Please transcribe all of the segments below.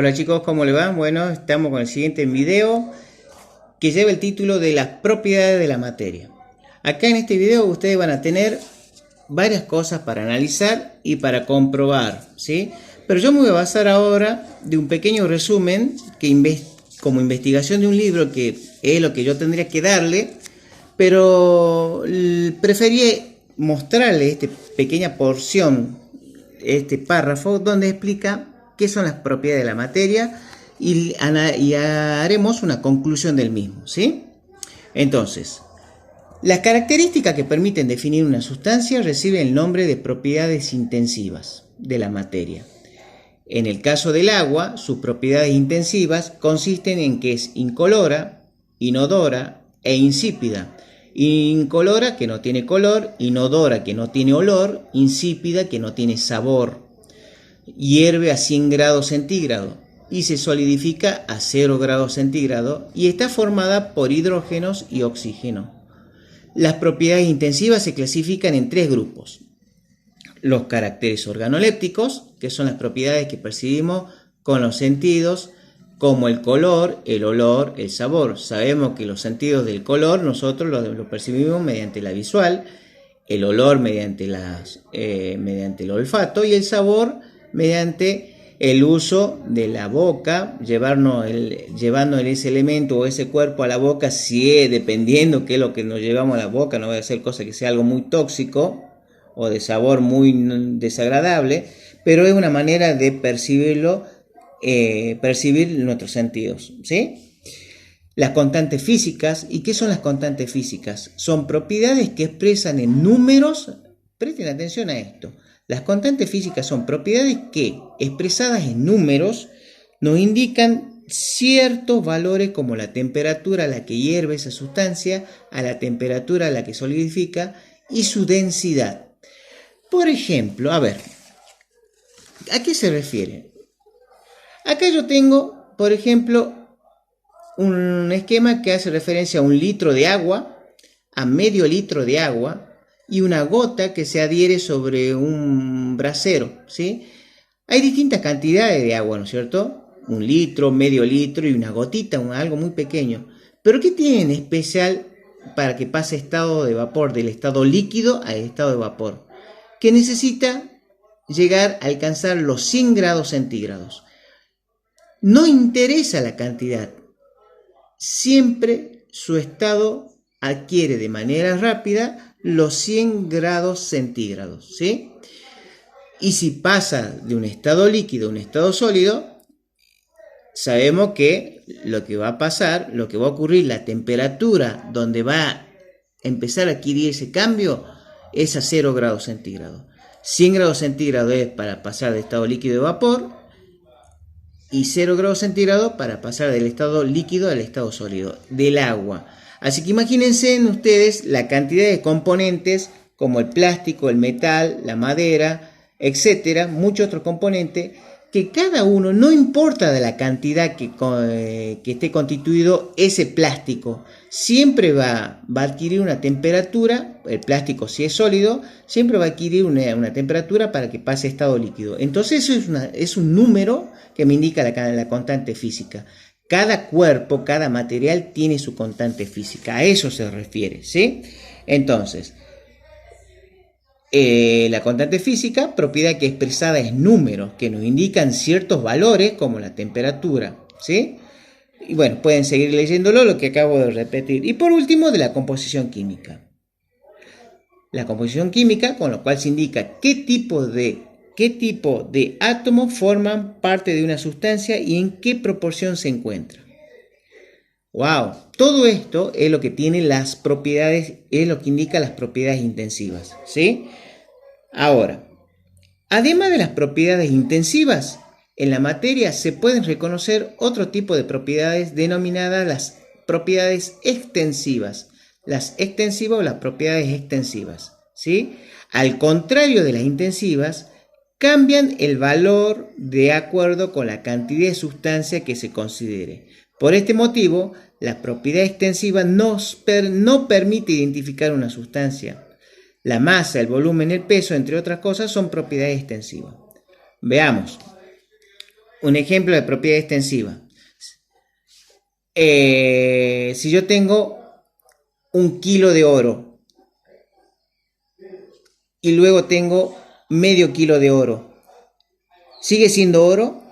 Hola chicos, ¿cómo le va? Bueno, estamos con el siguiente video que lleva el título de las propiedades de la materia. Acá en este video ustedes van a tener varias cosas para analizar y para comprobar, ¿sí? Pero yo me voy a basar ahora de un pequeño resumen como investigación de un libro que es lo que yo tendría que darle, pero preferí mostrarle esta pequeña porción, este párrafo donde explica qué son las propiedades de la materia y haremos una conclusión del mismo, ¿sí? Entonces, las características que permiten definir una sustancia reciben el nombre de propiedades intensivas de la materia. En el caso del agua, sus propiedades intensivas consisten en que es incolora, inodora e insípida. Incolora, que no tiene color; inodora, que no tiene olor; insípida, que no tiene sabor. Hierve a 100 grados centígrados y se solidifica a 0 grados centígrados y está formada por hidrógenos y oxígeno. Las propiedades intensivas se clasifican en 3 grupos. Los caracteres organolépticos, que son las propiedades que percibimos con los sentidos, como el color, el olor, el sabor. Sabemos que los sentidos del color nosotros lo percibimos mediante la visual, el olor mediante el olfato y el sabor mediante el uso de la boca, llevando ese elemento o ese cuerpo a la boca, dependiendo qué es lo que nos llevamos a la boca. No voy a hacer cosa que sea algo muy tóxico o de sabor muy desagradable, pero es una manera de percibir nuestros sentidos, ¿sí? Las constantes físicas. ¿Y qué son las constantes físicas? Son propiedades que expresan en números. Presten atención a esto. Las constantes físicas son propiedades que, expresadas en números, nos indican ciertos valores, como la temperatura a la que hierve esa sustancia, a la temperatura a la que solidifica y su densidad. Por ejemplo, a ver, ¿a qué se refiere? Acá yo tengo, por ejemplo, un esquema que hace referencia a 1 litro de agua, a medio litro de agua y una gota que se adhiere sobre un brasero, ¿sí? Hay distintas cantidades de agua, ¿no es cierto? 1 litro, medio litro y una gotita, algo muy pequeño. Pero ¿qué tiene en especial para que pase estado de vapor, del estado líquido al estado de vapor? Que necesita llegar a alcanzar los 100 grados centígrados. No interesa la cantidad, siempre su estado adquiere de manera rápida los 100 grados centígrados, ¿sí? Y si pasa de un estado líquido a un estado sólido, sabemos que lo que va a ocurrir, la temperatura donde va a empezar a adquirir ese cambio es a 0 grados centígrados. 100 grados centígrados es para pasar de estado líquido a vapor, y 0 grados centígrados para pasar del estado líquido al estado sólido del agua. Así que imagínense ustedes la cantidad de componentes como el plástico, el metal, la madera, etcétera, muchos otros componentes, que cada uno, no importa de la cantidad que esté constituido ese plástico, siempre va a adquirir una temperatura. El plástico, si es sólido, siempre va a adquirir una temperatura para que pase a estado líquido. Entonces eso es un número que me indica la constante física. Cada cuerpo, cada material tiene su constante física, a eso se refiere, ¿sí? Entonces, la constante física, propiedad que expresada es números que nos indican ciertos valores como la temperatura, ¿sí? Y bueno, pueden seguir leyéndolo, lo que acabo de repetir. Y por último, de la composición química. La composición química, con lo cual se indica qué tipo de átomos forman parte de una sustancia y en qué proporción se encuentra. ¡Wow! Todo esto es lo que tiene las propiedades, es lo que indica las propiedades intensivas, ¿sí? Ahora, además de las propiedades intensivas, en la materia se pueden reconocer otro tipo de propiedades denominadas las propiedades extensivas. Las extensivas o las propiedades extensivas, ¿sí? Al contrario de las intensivas, cambian el valor de acuerdo con la cantidad de sustancia que se considere. Por este motivo, la propiedad extensiva no permite identificar una sustancia. La masa, el volumen, el peso, entre otras cosas, son propiedades extensivas. Veamos. Un ejemplo de propiedad extensiva. Si yo tengo 1 kilo de oro y luego tengo medio kilo de oro, ¿sigue siendo oro?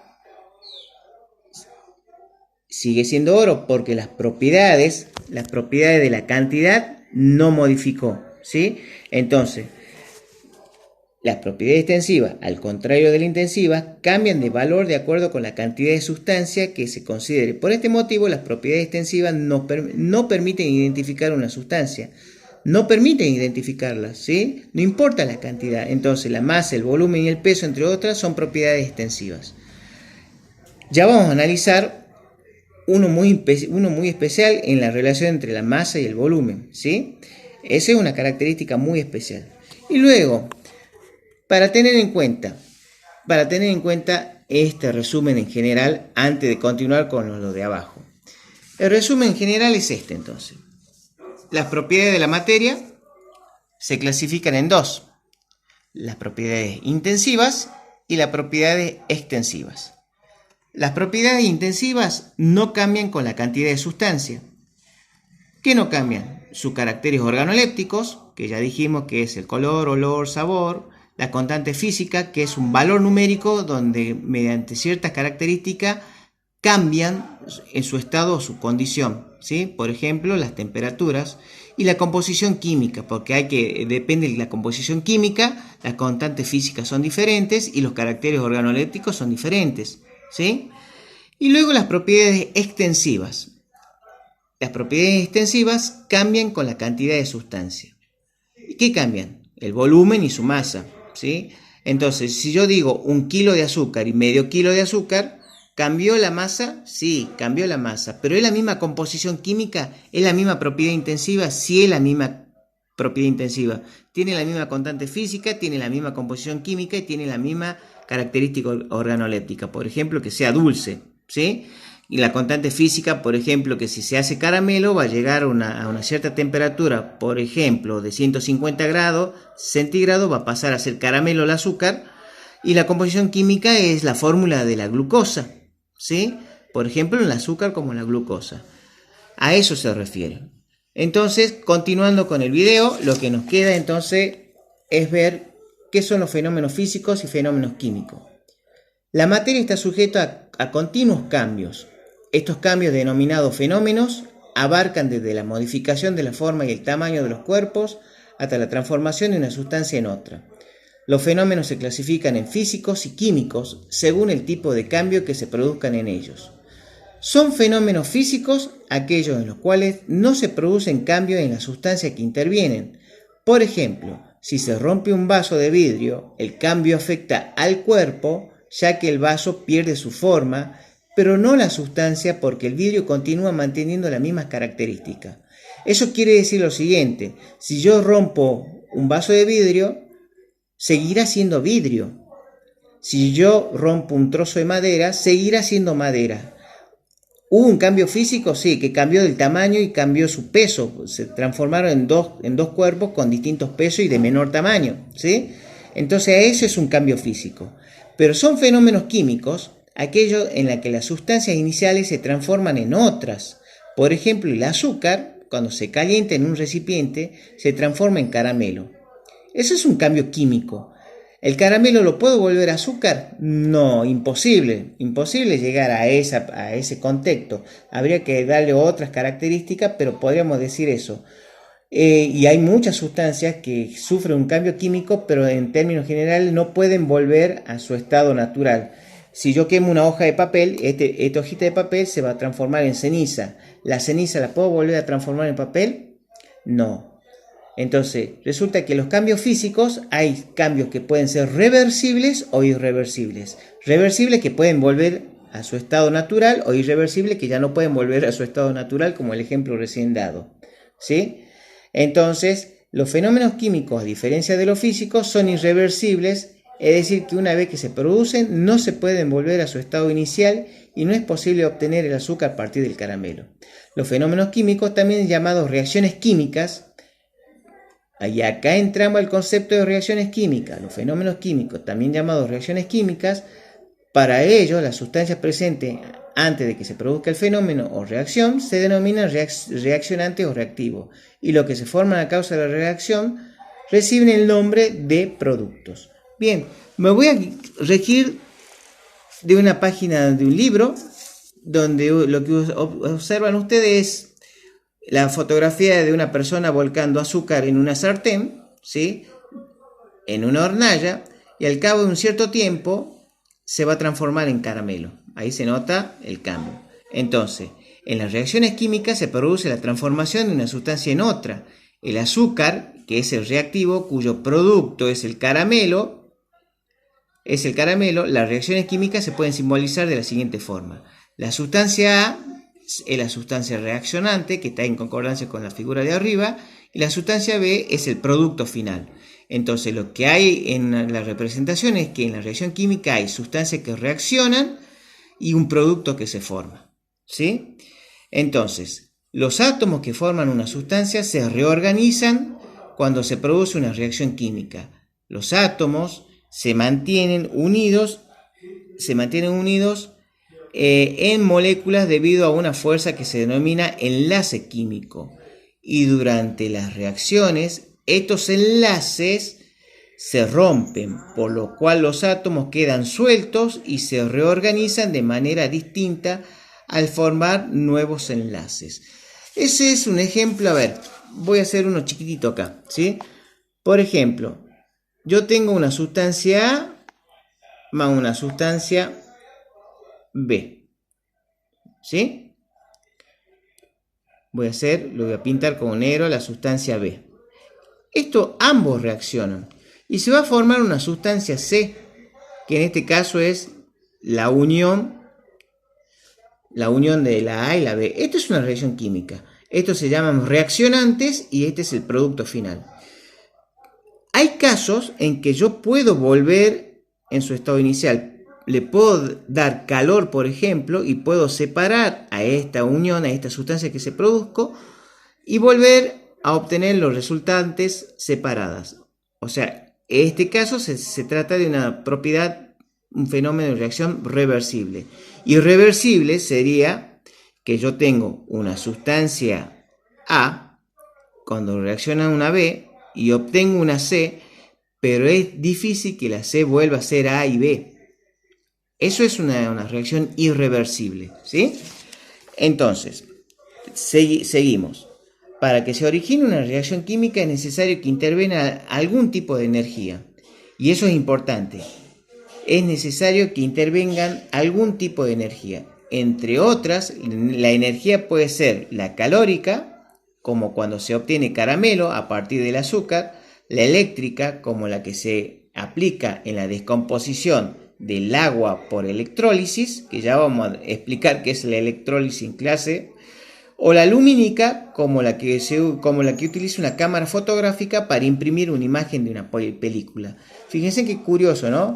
Sigue siendo oro porque las propiedades de la cantidad no modificó, ¿sí? Entonces, las propiedades extensivas, al contrario de la intensiva, cambian de valor de acuerdo con la cantidad de sustancia que se considere. Por este motivo, las propiedades extensivas no permiten identificar una sustancia. No permiten identificarla, ¿sí? No importa la cantidad. Entonces, la masa, el volumen y el peso, entre otras, son propiedades extensivas. Ya vamos a analizar uno muy especial en la relación entre la masa y el volumen, ¿sí? Esa es una característica muy especial. Y luego, para tener en cuenta este resumen en general, antes de continuar con lo de abajo. El resumen en general es este entonces. Las propiedades de la materia se clasifican en dos: las propiedades intensivas y las propiedades extensivas. Las propiedades intensivas no cambian con la cantidad de sustancia. ¿Qué no cambian? Sus caracteres organolépticos, que ya dijimos que es el color, olor, sabor. La constante física, que es un valor numérico donde mediante ciertas características cambian en su estado o su condición, ¿sí? Por ejemplo, las temperaturas. Y la composición química, porque depende de la composición química, las constantes físicas son diferentes y los caracteres organolépticos son diferentes, ¿sí? Y luego las propiedades extensivas. Las propiedades extensivas cambian con la cantidad de sustancia. ¿Qué cambian? El volumen y su masa, ¿sí? Entonces, si yo digo 1 kilo de azúcar y medio kilo de azúcar, ¿cambió la masa? Sí, cambió la masa, pero ¿es la misma composición química? ¿Es la misma propiedad intensiva? Sí, es la misma propiedad intensiva. Tiene la misma constante física, tiene la misma composición química y tiene la misma característica organoléptica. Por ejemplo, que sea dulce, ¿sí? Y la constante física, por ejemplo, que si se hace caramelo va a llegar a una cierta temperatura, por ejemplo, de 150 grados centígrados, va a pasar a ser caramelo el azúcar. Y la composición química es la fórmula de la glucosa, ¿sí? Por ejemplo, en el azúcar como en la glucosa. A eso se refiere. Entonces, continuando con el video, lo que nos queda entonces es ver qué son los fenómenos físicos y fenómenos químicos. La materia está sujeta a continuos cambios. Estos cambios, denominados fenómenos, abarcan desde la modificación de la forma y el tamaño de los cuerpos hasta la transformación de una sustancia en otra. Los fenómenos se clasifican en físicos y químicos según el tipo de cambio que se produzcan en ellos. Son fenómenos físicos aquellos en los cuales no se producen cambios en las sustancias que intervienen. Por ejemplo, si se rompe un vaso de vidrio, el cambio afecta al cuerpo, ya que el vaso pierde su forma, pero no la sustancia, porque el vidrio continúa manteniendo las mismas características. Eso quiere decir lo siguiente: si yo rompo un vaso de vidrio, seguirá siendo vidrio. Si yo rompo un trozo de madera, seguirá siendo madera. ¿Hubo un cambio físico? Sí, que cambió del tamaño y cambió su peso. Se transformaron en dos cuerpos con distintos pesos y de menor tamaño, ¿sí? Entonces eso es un cambio físico. Pero son fenómenos químicos aquellos en los que las sustancias iniciales se transforman en otras. Por ejemplo, el azúcar, cuando se calienta en un recipiente, se transforma en caramelo. Eso es un cambio químico. ¿El caramelo lo puedo volver azúcar? No, imposible llegar a ese contexto. Habría que darle otras características, pero podríamos decir eso. Y hay muchas sustancias que sufren un cambio químico, pero en términos generales no pueden volver a su estado natural. Si yo quemo una hoja de papel, esta hojita de papel se va a transformar en ceniza. ¿La ceniza la puedo volver a transformar en papel? No. Entonces, resulta que los cambios físicos, hay cambios que pueden ser reversibles o irreversibles. Reversibles que pueden volver a su estado natural, o irreversibles que ya no pueden volver a su estado natural, como el ejemplo recién dado, ¿sí? Entonces, los fenómenos químicos, a diferencia de los físicos, son irreversibles, es decir, que una vez que se producen, no se pueden volver a su estado inicial y no es posible obtener el azúcar a partir del caramelo. Los fenómenos químicos, también llamados reacciones químicas, y acá entramos al concepto de reacciones químicas. Los fenómenos químicos, también llamados reacciones químicas, Para ello, la sustancia presente antes de que se produzca el fenómeno o reacción se denomina reaccionante o reactivo, y lo que se forma a causa de la reacción reciben el nombre de productos. Bien, me voy a regir de una página de un libro donde lo que observan ustedes es la fotografía de una persona volcando azúcar en una sartén, ¿sí?, en una hornalla, y al cabo de un cierto tiempo se va a transformar en caramelo. Ahí se nota el cambio. Entonces, en las reacciones químicas se produce la transformación de una sustancia en otra. El azúcar, que es el reactivo, cuyo producto es el caramelo, las reacciones químicas se pueden simbolizar de la siguiente forma. La sustancia A es la sustancia reaccionante, que está en concordancia con la figura de arriba, y la sustancia B es el producto final. Entonces, lo que hay en la representación es que en la reacción química hay sustancias que reaccionan y un producto que se forma, ¿sí? Entonces, los átomos que forman una sustancia se reorganizan cuando se produce una reacción química. Los átomos se mantienen unidos en moléculas debido a una fuerza que se denomina enlace químico. Y durante las reacciones, estos enlaces se rompen, por lo cual los átomos quedan sueltos y se reorganizan de manera distinta al formar nuevos enlaces. Ese es un ejemplo. A ver, voy a hacer uno chiquitito acá, ¿sí? Por ejemplo, yo tengo una sustancia A más una sustancia B, ¿sí? Lo voy a pintar con negro la sustancia B. Ambos reaccionan y se va a formar una sustancia C, que en este caso es la unión de la A y la B. Esto es una reacción química. Estos se llaman reaccionantes y este es el producto final. Hay casos en que yo puedo volver en su estado inicial. Le puedo dar calor, por ejemplo, y puedo separar a esta unión, a esta sustancia que se produjo, y volver a obtener los resultantes separadas. O sea, en este caso se trata de una propiedad, un fenómeno de reacción reversible. Irreversible sería que yo tengo una sustancia A cuando reacciona una B y obtengo una C, pero es difícil que la C vuelva a ser A y B. Eso es una reacción irreversible, ¿sí? Entonces, seguimos. Para que se origine una reacción química es necesario que intervenga algún tipo de energía. Y eso es importante. Es necesario que intervengan algún tipo de energía. Entre otras, la energía puede ser la calórica, como cuando se obtiene caramelo a partir del azúcar, la eléctrica, como la que se aplica en la descomposición del agua por electrólisis, que ya vamos a explicar qué es la electrólisis en clase, o la lumínica, como la que utiliza una cámara fotográfica para imprimir una imagen de una película. Fíjense qué curioso, ¿no?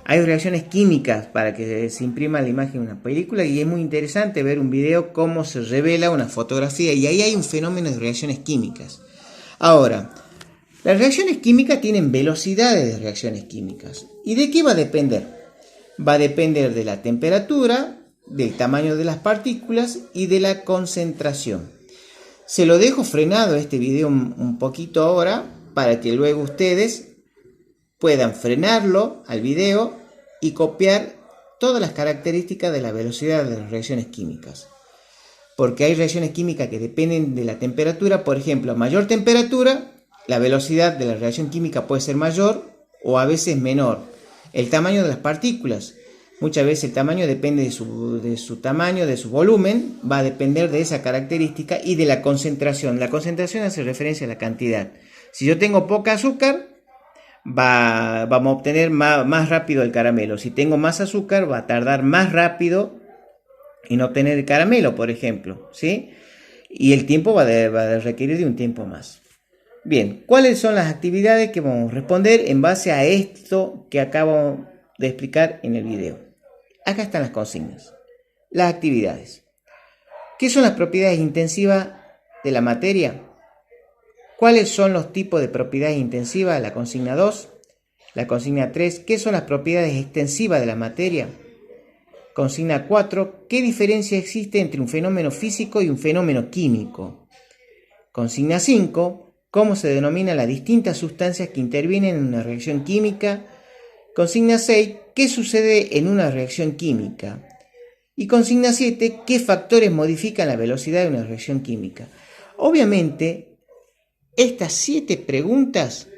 Hay reacciones químicas para que se imprima la imagen de una película y es muy interesante ver un video cómo se revela una fotografía y ahí hay un fenómeno de reacciones químicas. Ahora, las reacciones químicas tienen velocidades de reacciones químicas. ¿Y de qué va a depender? Va a depender de la temperatura, del tamaño de las partículas y de la concentración. Se lo dejo frenado este video un poquito ahora para que luego ustedes puedan frenarlo al video y copiar todas las características de la velocidad de las reacciones químicas. Porque hay reacciones químicas que dependen de la temperatura. Por ejemplo, a mayor temperatura, la velocidad de la reacción química puede ser mayor o a veces menor. El tamaño de las partículas. Muchas veces el tamaño depende de su tamaño, de su volumen, va a depender de esa característica y de la concentración. La concentración hace referencia a la cantidad. Si yo tengo poca azúcar, vamos a obtener más rápido el caramelo. Si tengo más azúcar, va a tardar más rápido en obtener el caramelo, por ejemplo, ¿sí? Y el tiempo va a requerir de un tiempo más. Bien, ¿cuáles son las actividades que vamos a responder en base a esto que acabo de explicar en el video? Acá están las consignas. Las actividades. ¿Qué son las propiedades intensivas de la materia? ¿Cuáles son los tipos de propiedades intensivas? La consigna 2. La consigna 3. ¿Qué son las propiedades extensivas de la materia? Consigna 4. ¿Qué diferencia existe entre un fenómeno físico y un fenómeno químico? Consigna 5. ¿Cómo se denominan las distintas sustancias que intervienen en una reacción química? Consigna 6. ¿Qué sucede en una reacción química? Y consigna 7. ¿Qué factores modifican la velocidad de una reacción química? Obviamente, estas 7 preguntas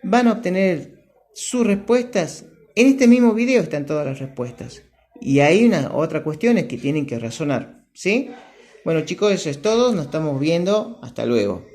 van a obtener sus respuestas. En este mismo video están todas las respuestas. Y hay una otra cuestiones que tienen que razonar, ¿sí? Bueno chicos, eso es todo. Nos estamos viendo. Hasta luego.